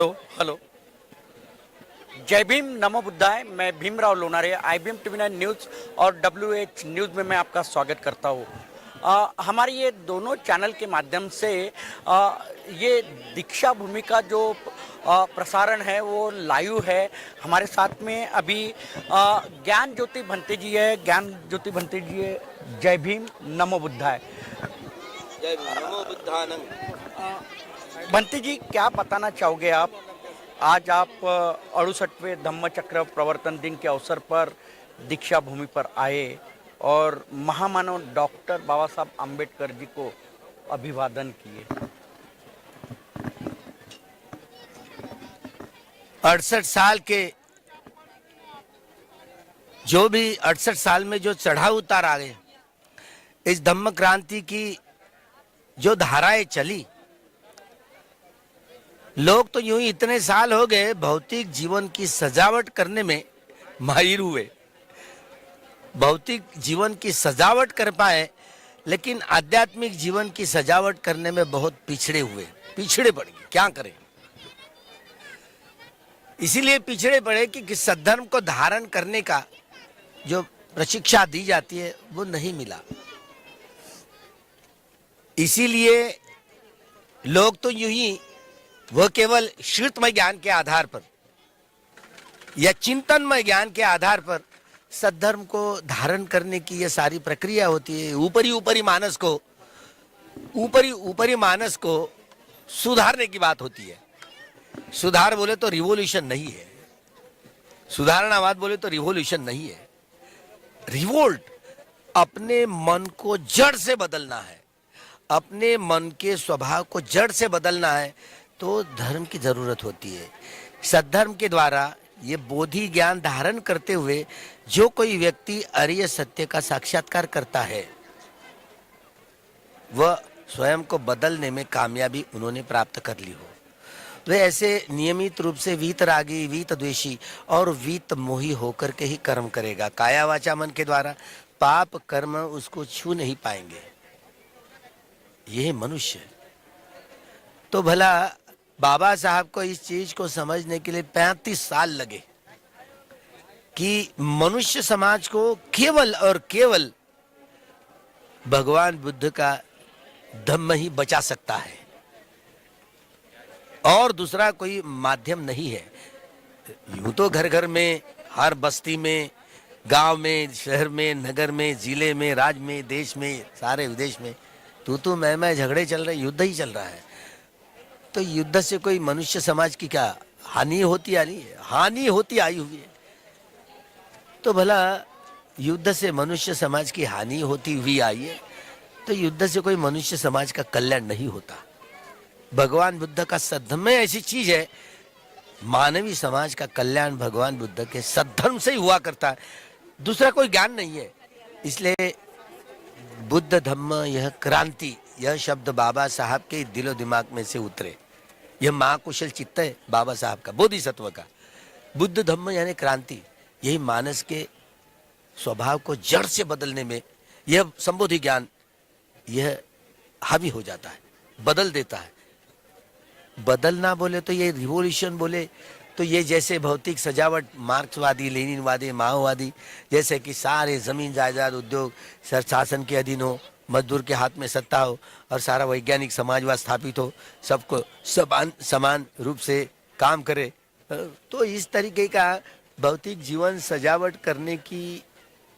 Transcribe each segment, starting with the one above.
Hello hello. जय भीम, नमो बुद्धाय। मैं Bhimrao Lonare, IBM TV9 news और WH न्यूज़ में मैं आपका स्वागत करता हूँ। हमारी ये दोनों चैनल के माध्यम से ये दीक्षा भूमि का जो प्रसारण है वो लाइव है। हमारे साथ में अभी ज्ञान ज्योति भंते जी है। ज्ञान ज्योति भंते जी है। जय भीम, नमो बुद्धाय। जय भीम, नमो बुद्धानंग। भंते जी, क्या बताना चाहोगे आप? आज आप 68वें धम्म चक्र प्रवर्तन दिन के अवसर पर दीक्षा भूमि पर आए और महामानव डॉक्टर बाबा साहब आम्बेडकर जी को अभिवादन किए। 68 साल के जो भी 68 साल में जो चढ़ाव उतार आ गए, इस धम्म क्रांति की जो धाराएं चली, लोग तो यूं ही इतने साल हो गए भौतिक जीवन की सजावट करने में माहिर हुए, भौतिक जीवन की सजावट कर पाए, लेकिन आध्यात्मिक जीवन की सजावट करने में बहुत पीछड़े पड़ गए। क्या करें? इसीलिए पिछड़े पड़े कि किस सद्धर्म को धारण करने का जो प्रशिक्षा दी जाती है वो नहीं मिला। इसीलिए लोग तो यूं ही वह केवल श्रुतमय ज्ञान के आधार पर या चिंतनमय ज्ञान के आधार पर सद्धर्म को धारण करने की यह सारी प्रक्रिया होती है। ऊपरी मानस को सुधारने की बात होती है। सुधार बोले तो रिवोल्यूशन नहीं है, सुधारणावाद बोले तो रिवोल्यूशन नहीं है। रिवोल्ट अपने मन को जड़ से बदलना है, अपने मन के स्वभाव को जड़ से बदलना है, तो धर्म की जरूरत होती है। सद्धर्म के द्वारा ये बोधि ज्ञान धारण करते हुए जो कोई व्यक्ति अरिय सत्य का साक्षात्कार करता है, वह स्वयं को बदलने में कामयाबी उन्होंने प्राप्त कर ली हो। वे ऐसे नियमित रूप से वीतरागी, वीत द्वेषी और वीत मोही होकर के ही कर्म करेगा। काया वाचा मन के द्वारा पाप कर्म उसको छू नहीं पाएंगे। यह मनुष्य तो भला बाबा साहब को इस चीज को समझने के लिए 35 साल लगे कि मनुष्य समाज को केवल और केवल भगवान बुद्ध का धम्म ही बचा सकता है और दूसरा कोई माध्यम नहीं है। यूं तो घर घर में, हर बस्ती में, गांव में, शहर में, नगर में, जिले में, राज्य में, देश में, सारे विदेश में तू मैं झगड़े चल रहे, युद्ध ही चल रहा है। तो युद्ध से कोई मनुष्य समाज की क्या हानि होती आई है? हानि होती आई हुई है। तो भला युद्ध से मनुष्य समाज की हानि होती हुई आई है, तो युद्ध से कोई मनुष्य समाज का कल्याण नहीं होता। भगवान बुद्ध का सद्धर्म ऐसी चीज है, मानवीय समाज का कल्याण भगवान बुद्ध के सद्धर्म से ही हुआ करता है, दूसरा कोई ज्ञान नहीं है। इसलिए बुद्ध धम्म यह क्रांति, यह शब्द बाबा साहब के दिलो दिमाग में से उतरे। यह महाकुशल चित्त है बाबा साहब का, बोधिसत्व का। बुद्ध धम्म यानी क्रांति, यही मानस के स्वभाव को जड़ से बदलने में यह संबोधि ज्ञान यह हावी हो जाता है, बदल देता है। बदलना बोले तो ये रिवॉल्यूशन बोले तो ये जैसे भौतिक सजावट मार्क्सवादी, लेनिनवादी, माओवादी, जैसे कि सारे जमीन जायदाद उद्योग शासन के अधीन हो, मजदूर के हाथ में सत्ता हो और सारा वैज्ञानिक समाजवाद स्थापित हो, सबको समान रूप से काम करे, तो इस तरीके का भौतिक जीवन सजावट करने की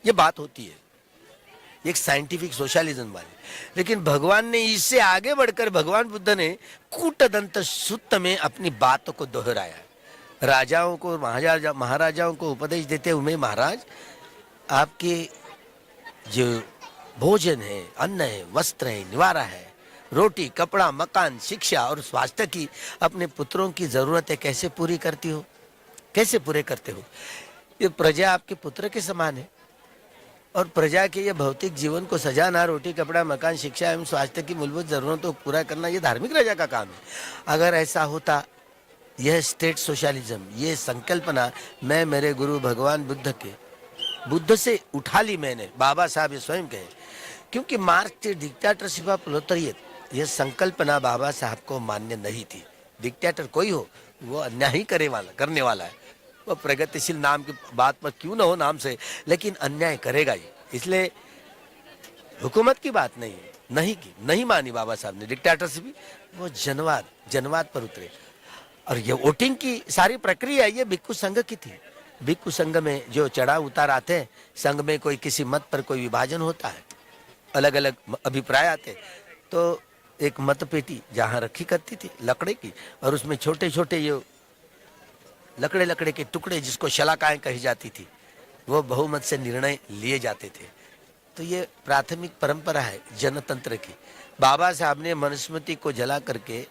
ये बात होती है, एक साइंटिफिक सोशलिज्म वाली। लेकिन भगवान ने इससे आगे बढ़कर भगवान बुद्ध ने कूटदंत सूत्र में अपनी बात को दोहराया। राजाओं को, महाराजाओं को उपदेश देते हुए, महाराज आपके जो भोजन है, अन्न है, वस्त्र है, निवारा है, रोटी, कपड़ा, मकान, शिक्षा और स्वास्थ्य की अपने पुत्रों की जरूरतें कैसे पूरी करती हो, कैसे पूरे करते हो? ये प्रजा आपके पुत्र के समान है और प्रजा के ये भौतिक जीवन को सजाना, रोटी, कपड़ा, मकान, शिक्षा एवं स्वास्थ्य की मूलभूत जरूरतों को पूरा करना, ये धार्मिक राजा का काम है। अगर ऐसा होता, यह स्टेट सोशलिज्म, ये संकल्पना मैं मेरे गुरु भगवान बुद्ध से उठा ली मैंने, बाबा साहब ये स्वयं कहे। क्योंकि मार्क्स डिक्टेटरशिप ऑफ प्रोलेटारिएट, यह संकल्पना बाबा साहब को मान्य नहीं थी। डिक्टेटर कोई हो, वो अन्याय ही करने वाला है। वो प्रगतिशील नाम की बात पर क्यों ना हो नाम से, लेकिन अन्याय करेगा ही। इसलिए हुकूमत की बात नहीं मानी बाबा साहब ने डिक्टेटरशिप भी, वो जनवाद पर उतरे। और ये वोटिंग की सारी प्रक्रिया ये भिक्खु संघ की थी। भिक्खु संघ में जो चढ़ाव उतार आते हैं, संघ में कोई किसी मत पर कोई विभाजन होता है, अलग अलग अभिप्राय आते, तो एक मत पेटी जहाँ रखी करती थी लकड़े की, और उसमें छोटे छोटे ये लकड़े के टुकड़े जिसको शलाकाएं कही जाती थी, वो बहुमत से निर्णय लिए जाते थे। तो ये प्राथमिक परंपरा है जनतंत्र की। बाबा साहब ने मनुस्मृति को जला करके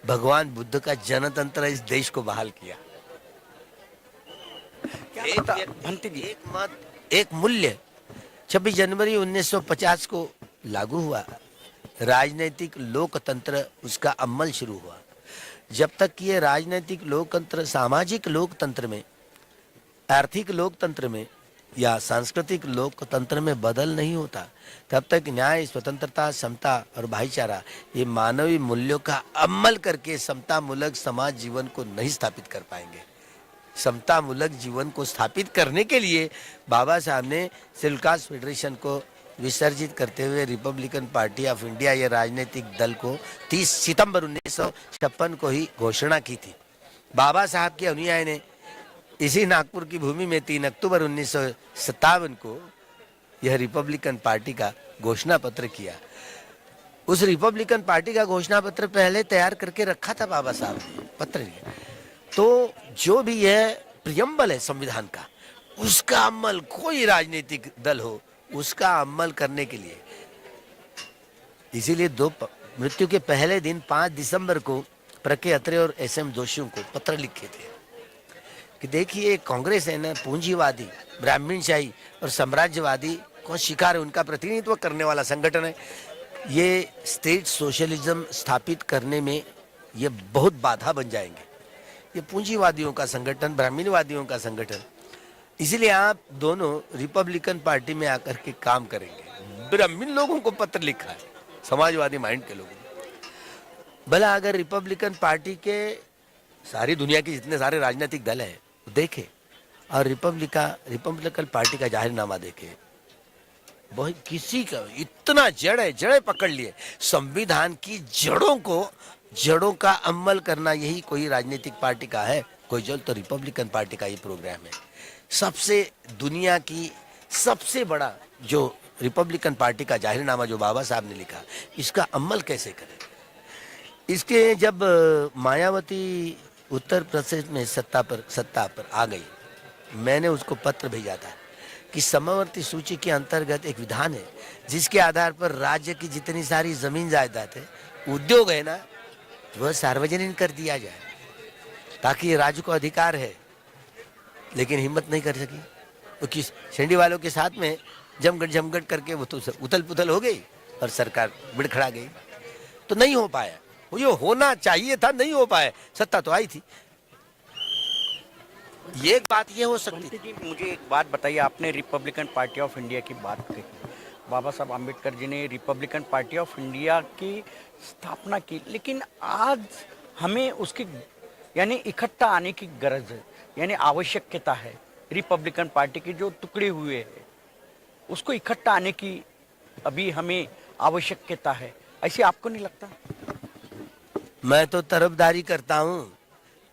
भगवान बुद्ध का जनतंत्र इस देश को बहाल किया। भंती जी, एक मत एक मूल्य 26 जनवरी 1950 को लागू हुआ। राजनीतिक लोकतंत्र उसका अमल शुरू हुआ। जब तक ये राजनीतिक लोकतंत्र सामाजिक लोकतंत्र में, आर्थिक लोकतंत्र में या सांस्कृतिक लोकतंत्र में बदल नहीं होता, तब तक न्याय, स्वतंत्रता, समता और भाईचारा ये मानवीय मूल्यों का अमल करके समतामूलक समाज जीवन को नहीं स्थापित कर पाएंगे। समतामूलक जीवन को स्थापित करने के लिए बाबा साहब ने शेड्यूल कास्ट फेडरेशन को विसर्जित करते हुए रिपब्लिकन पार्टी ऑफ इंडिया ये राजनीतिक दल को 30 सितंबर 1956 को ही घोषणा की थी। बाबा साहब के अनुयायी ने इसी नागपुर की भूमि में 3 अक्टूबर 1957 को यह रिपब्लिकन पार्टी का घोषणा पत्र किया। उस रिपब्लिकन पार्टी का घोषणा पत्र पहले तैयार करके रखा था बाबा साहब ने, पत्र लिया। तो जो भी यह प्रियम्बल है संविधान का, उसका अमल कोई राजनीतिक दल हो उसका अमल करने के लिए, इसीलिए मृत्यु के पहले दिन 5 दिसंबर को प्रके अत्रे और एसएम जोशियों को पत्र लिखे थे कि देखिए कांग्रेस है ना, पूंजीवादी, ब्राह्मणशाही और साम्राज्यवादी को शिकार है, उनका प्रतिनिधित्व करने वाला संगठन है। ये स्टेट सोशलिज्म स्थापित करने में ये बहुत बाधा बन जाएंगे। ये पूंजीवादियों का संगठन, ब्राह्मणवादियों का संगठन, इसीलिए आप दोनों रिपब्लिकन पार्टी में आकर के काम करेंगे। ब्राह्मण लोगों को पत्र लिखा है, समाजवादी माइंड के लोगों ने। भला अगर रिपब्लिकन पार्टी के सारी दुनिया के जितने सारे राजनीतिक दल हैं देखे और रिपब्लिकन पार्टी का जाहिरनामा देखे, बहुत किसी का इतना जड़े पकड़ लिए। संविधान की जड़ों का अमल करना यही कोई राजनीतिक पार्टी का है, कोई जल तो रिपब्लिकन पार्टी का ही प्रोग्राम है। सबसे दुनिया की सबसे बड़ा जो रिपब्लिकन पार्टी का जाहिरनामा जो बाबा साहब ने लिखा, इसका अमल कैसे करें? इसके जब मायावती उत्तर प्रदेश में सत्ता पर आ गई, मैंने उसको पत्र भेजा था कि समवर्ती सूची के अंतर्गत एक विधान है जिसके आधार पर राज्य की जितनी सारी जमीन जायदाद है, उद्योग है ना, वह सार्वजनिक कर दिया जाए ताकि ये राज्य को अधिकार है। लेकिन हिम्मत नहीं कर सकी, तो किस शेंडी वालों के साथ में जमगट करके वो तो उथल पुथल हो गई और सरकार बिड़खड़ा गई। तो नहीं हो पाया, वो ये होना चाहिए था, नहीं हो पाया। सत्ता तो आई थी, ये एक बात ये हो सकती जी। मुझे एक बात बताइए, आपने रिपब्लिकन पार्टी ऑफ इंडिया की बात कही, बाबा साहब आम्बेडकर जी ने रिपब्लिकन पार्टी ऑफ इंडिया की स्थापना की, लेकिन आज हमें उसकी यानी इकट्ठा आने की गरज है, यानी आवश्यकता है। रिपब्लिकन पार्टी के जो टुकड़े हुए हैं उसको इकट्ठा आने की अभी हमें आवश्यकता है, ऐसे आपको नहीं लगता? मैं तो तरफदारी करता हूँ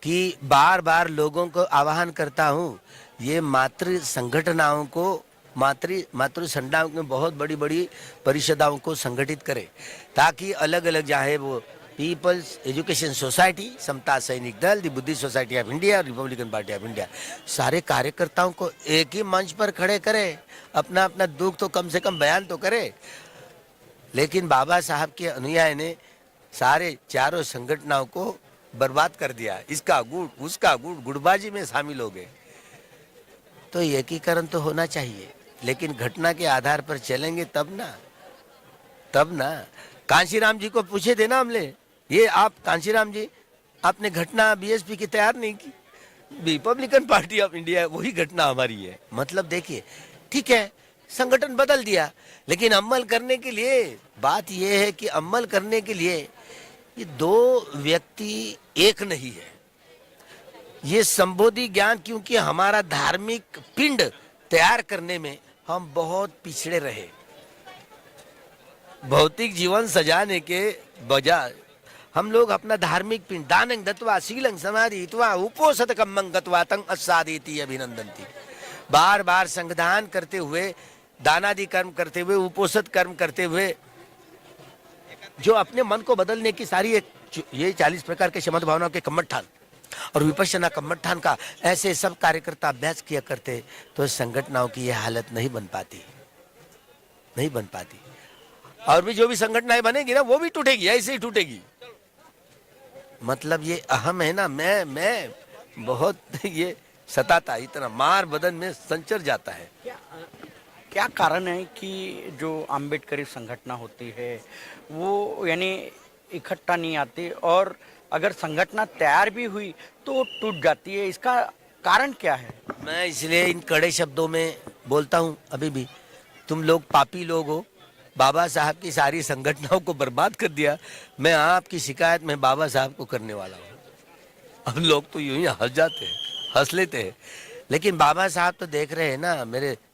कि बार बार लोगों को आह्वान करता हूँ, ये मातृ संगठनाओं को, मातृ संस्थाओं में बहुत बड़ी बड़ी परिषदाओं को संगठित करे ताकि अलग अलग चाहे वो पीपल्स एजुकेशन सोसाइटी, समता सैनिक दल, दी Buddhist society of India, Republican party of India, सारे कार्यकर्ताओं को एक ही मंच पर खड़े करे, अपना अपना दुख तो कम से कम बयान तो करे। लेकिन बाबा साहब के अनुयायी ने सारे चारों संगठनों को बर्बाद कर दिया, इसका गुड़ उसका गुड़, गुड़बाजी में शामिल हो गए। तो एकीकरण तो होना चाहिए, लेकिन घटना के आधार पर चलेंगे तब ना। कांशीराम जी को पूछे थे ना हमने, ये आप कांशीराम जी, आपने घटना बीएसपी की तैयार नहीं की, रिपब्लिकन पार्टी ऑफ इंडिया वही घटना हमारी है। मतलब देखिए, ठीक है संगठन बदल दिया, लेकिन अमल करने के लिए बात यह है कि अमल करने के लिए ये दो व्यक्ति एक नहीं है। ये संबोधि ज्ञान, क्योंकि हमारा धार्मिक पिंड तैयार करने में हम बहुत पिछड़े रहे। भौतिक जीवन सजाने के बजाय हम लोग अपना धार्मिक पिंड दानं दत्वा शीलं समाधित्वा उपोषत कम्मं गत्वा तं अस्सादिति अभिनंदन्ति। बार बार संगदान करते हुए, दानादि कर्म करते हुए, उपोषित कर्म करते हुए जो अपने मन को बदलने की सारी ये 40 प्रकार के शमत भावनाओं के कम्मठान और विपश्यना कम्मठान का ऐसे सब कार्यकर्ता अभ्यास किया करते, तो संगठनों की यह हालत नहीं बन पाती, नहीं बन पाती। और भी जो भी संगठनाएं बनेगी ना, वो भी टूटेगी, ऐसे ही टूटेगी। मतलब ये अहम है ना, मैं बहुत ये सताता, इतना मार बदन में संचर जाता है। क्या कारण है कि जो आम्बेडकरी संगठना होती है वो यानी इकट्ठा नहीं आती, और अगर संगठना तैयार भी हुई तो टूट जाती है? इसका कारण क्या है? मैं इसलिए इन कड़े शब्दों में बोलता हूँ अभी भी, तुम लोग पापी लोग हो, बाबा साहब की सारी संगठनाओं को बर्बाद कर दिया। मैं आपकी शिकायत में बाबा साहब को करने वाला हूँ। अब लोग तो यूं ही हंस जाते हैं, हंस लेते हैं, लेकिन बाबा साहब तो देख रहे हैं ना,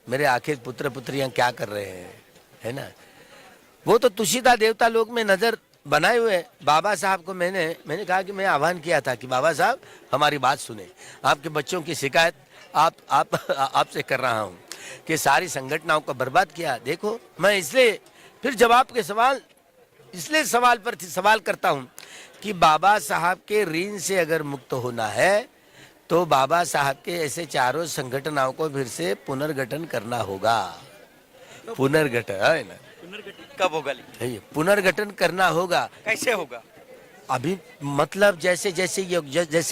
मेरे आखिर पुत्र पुत्रियां क्या कर रहे हैं, है ना। वो तो तुषिता देवता लोक में नजर बनाए हुए बाबा साहब को मैंने कहा कि मैं आह्वान किया था कि बाबा साहब हमारी बात सुने, आपके बच्चों की शिकायत आपसे कर रहा हूँ कि सारी संगठनाओं को बर्बाद किया। देखो, मैं इसलिए फिर जवाब के सवाल इसलिए सवाल पर सवाल करता हूँ कि बाबा साहब के ऋण से अगर मुक्त होना है तो बाबा साहब के ऐसे चारों संगठनों को फिर से पुनर्गठन करना होगा। पुनर्गठन है ना, कब होगा? पुनर्गठन करना होगा। कैसे होगा? अभी मतलब जैसे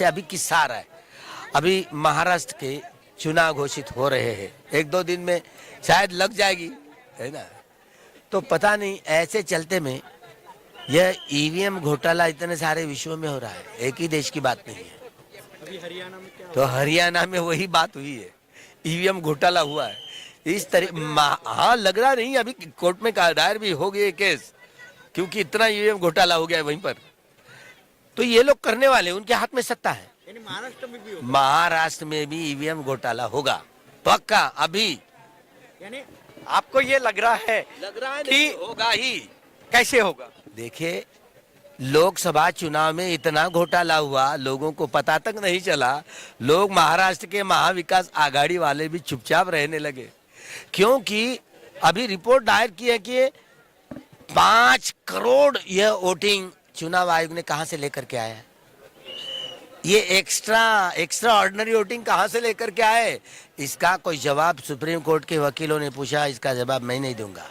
अभी किस्सा आ रहा है, अभी महाराष्ट्र के चुनाव घोषित हो रहे हैं, 1-2 दिन में शायद लग जाएगी, है ना। तो पता नहीं ऐसे चलते में यह ईवीएम घोटाला इतने सारे विश्व में हो रहा है, एक ही देश की बात नहीं है। अभी हरियाणा में क्या? तो हरियाणा में वही बात हुई है, ईवीएम घोटाला हुआ है इस तरह। हाँ, लग रहा नहीं, अभी कोर्ट में दायर भी हो गया केस, क्योंकि इतना ईवीएम घोटाला हो गया है वहीं पर। तो ये लोग करने वाले, उनके हाथ में सत्ता है। यानी महाराष्ट्र में भी होगा? महाराष्ट्र में भी ईवीएम घोटाला होगा पक्का। अभी यानी आपको ये लग रहा है कि होगा ही। कैसे होगा? देखिए, लोकसभा चुनाव में इतना घोटाला हुआ, लोगों को पता तक नहीं चला। लोग महाराष्ट्र के महाविकास आघाड़ी वाले भी चुपचाप रहने लगे, क्योंकि अभी रिपोर्ट दायर की है कि 5 करोड़ यह वोटिंग चुनाव आयोग ने कहां से लेकर के आया है। ये एक्स्ट्रा ऑर्डिनरी वोटिंग कहां से लेकर के आए, इसका कोई जवाब सुप्रीम कोर्ट के वकीलों ने पूछा, इसका जवाब मैं नहीं दूंगा।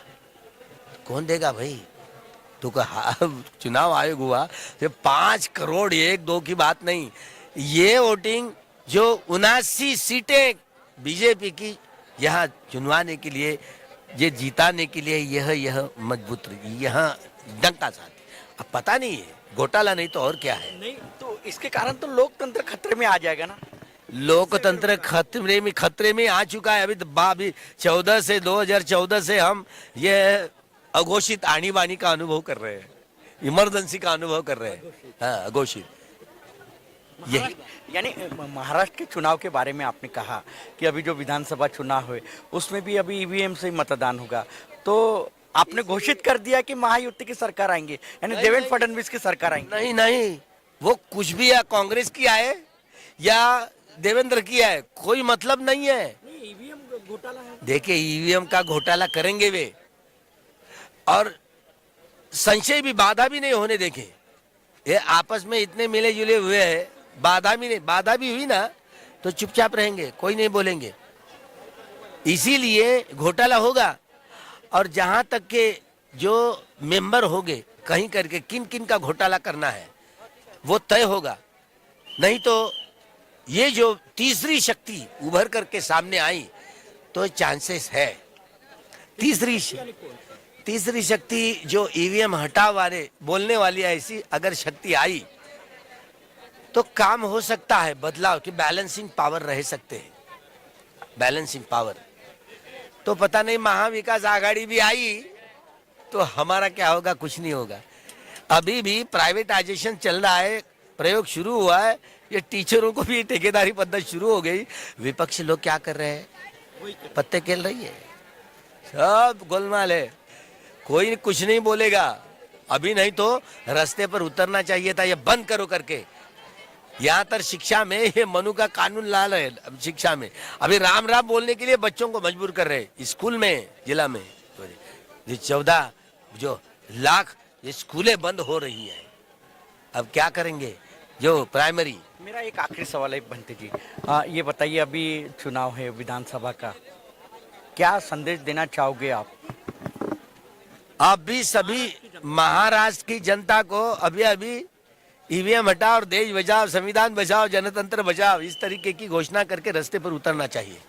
कौन देगा भाई? तो चुनाव आयोग हुआ तो 5 करोड़, 1-2 की बात नहीं, ये वोटिंग जो 79 सीटें बीजेपी की यहाँ चुनवाने के लिए, ये जीताने के लिए यह मजबूत रही, यहाँ डंका साथ। अब पता नहीं है, घोटाला नहीं तो और क्या है। नहीं तो इसके कारण तो लोकतंत्र खतरे में आ जाएगा ना। लोकतंत्र खतरे में आ चुका है। अभी 2014 से हम ये अघोषित आनी बानी का अनुभव कर रहे हैं, इमरजेंसी का अनुभव कर रहे हैं। हाँ, अघोषित। यानी महाराष्ट्र के चुनाव के बारे में आपने कहा कि अभी जो विधानसभा चुनाव हुए उसमें भी अभी ईवीएम से मतदान होगा, तो आपने घोषित कर दिया कि महायुति की सरकार आएंगे, यानी देवेंद्र फडणवीस की सरकार आएंगे। नहीं, वो कुछ भी या कांग्रेस की आए या देवेंद्र की आए, कोई मतलब नहीं है। ईवीएम घोटाला है। देखिए, ईवीएम का घोटाला करेंगे वे, और संशय भी, बाधा भी नहीं होने देंगे। ये आपस में इतने मिले जुले हुए हैं, बाधा भी हुई ना तो चुपचाप रहेंगे, कोई नहीं बोलेंगे। इसीलिए घोटाला होगा। और जहां तक के जो मेंबर होंगे, कहीं करके किन किन का घोटाला करना है वो तय होगा। नहीं तो ये जो तीसरी शक्ति उभर करके सामने आई तो चांसेस है तीसरी शक्ति जो ईवीएम हटा वाले बोलने वाली ऐसी अगर शक्ति आई तो काम हो सकता है, बदलाव की बैलेंसिंग पावर रह सकते हैं, बैलेंसिंग पावर। तो पता नहीं महाविकास आघाड़ी भी आई तो हमारा क्या होगा, कुछ नहीं होगा। अभी भी प्राइवेटाइजेशन चल रहा है, प्रयोग शुरू हुआ है, ये टीचरों को भी ठेकेदारी पद्धति शुरू हो गई। विपक्षी लोग क्या कर रहे हैं? पत्ते खेल रही है, सब गोलमाल है, कोई कुछ नहीं बोलेगा। अभी नहीं तो रास्ते पर उतरना चाहिए था, ये बंद करो करके। यहाँ तक शिक्षा में ये मनु का कानून ला रहे हैं, शिक्षा में अभी राम राम बोलने के लिए बच्चों को मजबूर कर रहे हैं स्कूल में, जिला में। ये 14 जो लाख ये स्कूलें बंद हो रही हैं, अब क्या करेंगे जो प्राइमरी। मेरा एक आखिरी सवाल है भंते जी, ये बताइए अभी चुनाव है विधानसभा का, क्या संदेश देना चाहोगे आप? भी सभी महाराष्ट्र की जनता को अभी ईवीएम हटाओ और देश बचाओ, संविधान बचाओ, जनतंत्र बचाओ, इस तरीके की घोषणा करके रास्ते पर उतरना चाहिए।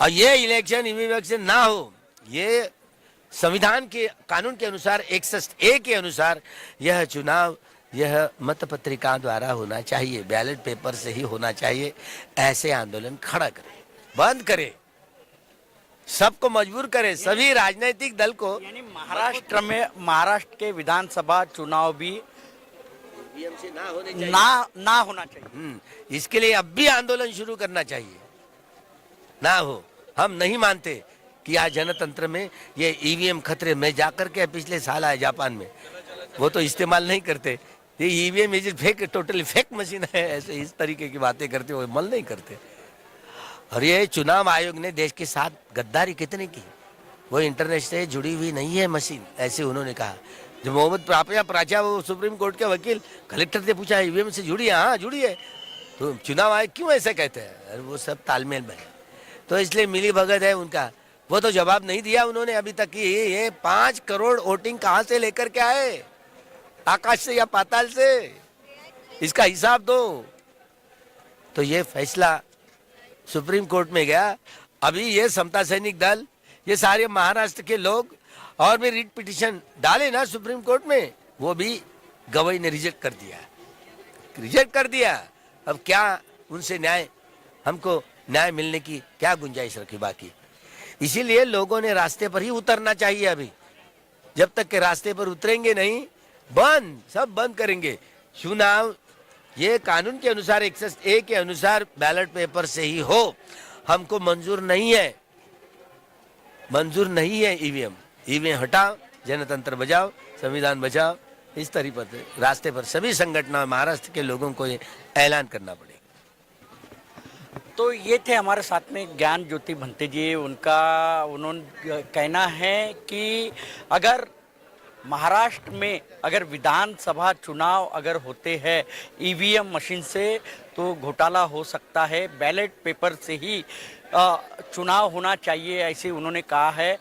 और ये इलेक्शन इलेक्शन ना हो, ये संविधान के कानून के अनुसार 61A के अनुसार यह चुनाव यह मत पत्रिका द्वारा होना चाहिए, बैलेट पेपर से ही होना चाहिए। ऐसे आंदोलन खड़ा करे, बंद करे, सबको मजबूर करे, सभी राजनीतिक दल को। यानी महाराष्ट्र के विधानसभा चुनाव भी ना होने चाहिए, ना होना चाहिए। इसके लिए अब भी आंदोलन शुरू करना चाहिए, ना हो। हम नहीं मानते कि आज जनतंत्र में ये ईवीएम खतरे में जाकर के पिछले साल आए जापान में, वो तो इस्तेमाल नहीं करते। ये EVM is fake, totally fake machine है, ऐसे इस तरीके की बातें करते हुए अमल नहीं करते। और ये चुनाव आयोग ने देश के साथ गद्दारी कितनी की, वो इंटरनेट से जुड़ी हुई नहीं है मशीन, ऐसे उन्होंने कहा। जो मोहम्मद प्राचा वो सुप्रीम कोर्ट के वकील, कलेक्टर से पूछा ईवीएम से जुड़ी है? हाँ जुड़ी है। तो चुनाव आयोग क्यों ऐसा कहते हैं? अरे वो सब तालमेल में है, तो इसलिए मिली भगत है उनका। वो तो जवाब नहीं दिया उन्होंने अभी तक कि ये 5 करोड़ वोटिंग कहाँ से लेकर के आए, आकाश से या पाताल से, इसका हिसाब दो। तो ये फैसला सुप्रीम कोर्ट में गया। अभी ये समता सैनिक दल, ये सारे महाराष्ट्र के लोग और भी रिट पिटीशन डाले ना सुप्रीम कोर्ट में, वो भी गवाही ने रिजेक्ट कर दिया। अब क्या उनसे न्याय, हमको न्याय मिलने की क्या गुंजाइश रखी बाकी? इसीलिए लोगों ने रास्ते पर ही उतरना चाहिए। अभी जब तक के रास्ते पर उतरेंगे नहीं, सब बंद करेंगे। चुनाव ये कानून के अनुसार 61A के अनुसार बैलेट पेपर से ही हो, हमको मंजूर नहीं है ईवीएम हटाओ, जनतंत्र बचाओ, संविधान बचाओ। इस तरीके से रास्ते पर सभी संगठनों, महाराष्ट्र के लोगों को ये ऐलान करना पड़ेगा। तो ये थे हमारे साथ में ज्ञान ज्योति भंते जी। उन्होंने कहना है कि अगर महाराष्ट्र में अगर विधानसभा चुनाव अगर होते हैं ईवीएम मशीन से तो घोटाला हो सकता है, बैलेट पेपर से ही चुनाव होना चाहिए, ऐसे उन्होंने कहा है।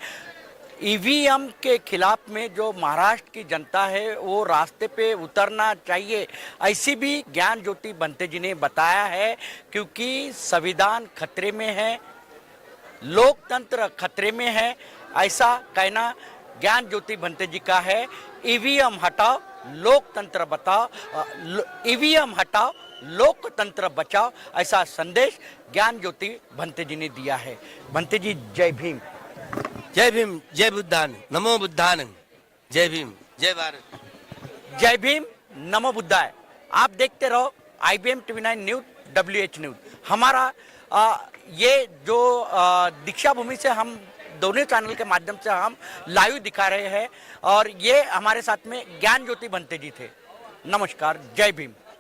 ईवीएम के खिलाफ में जो महाराष्ट्र की जनता है वो रास्ते पे उतरना चाहिए, ऐसी भी ज्ञान ज्योति भंते जी ने बताया है। क्योंकि संविधान खतरे में है, लोकतंत्र खतरे में है, ऐसा कहना ज्ञान ज्योति भंते जी का है। ईवीएम हटाओ, लोकतंत्र बचाओ, ईवीएम हटाओ, लोकतंत्र बचाओ, ऐसा संदेश ज्ञान ज्योति भंते जी ने दिया है। भंते जी जय भीम। जय भीम, जय बुद्धान, नमो बुद्धान, जय भीम, जय भारत। जय भीम, नमो बुद्धाय। आप देखते रहो IBM TV9 news, WH news. हमारा ये जो दीक्षा भूमि से हम दोनों चैनल के माध्यम से हम लाइव दिखा रहे हैं और ये हमारे साथ में ज्ञान ज्योति भंते जी थे। नमस्कार, जय भीम।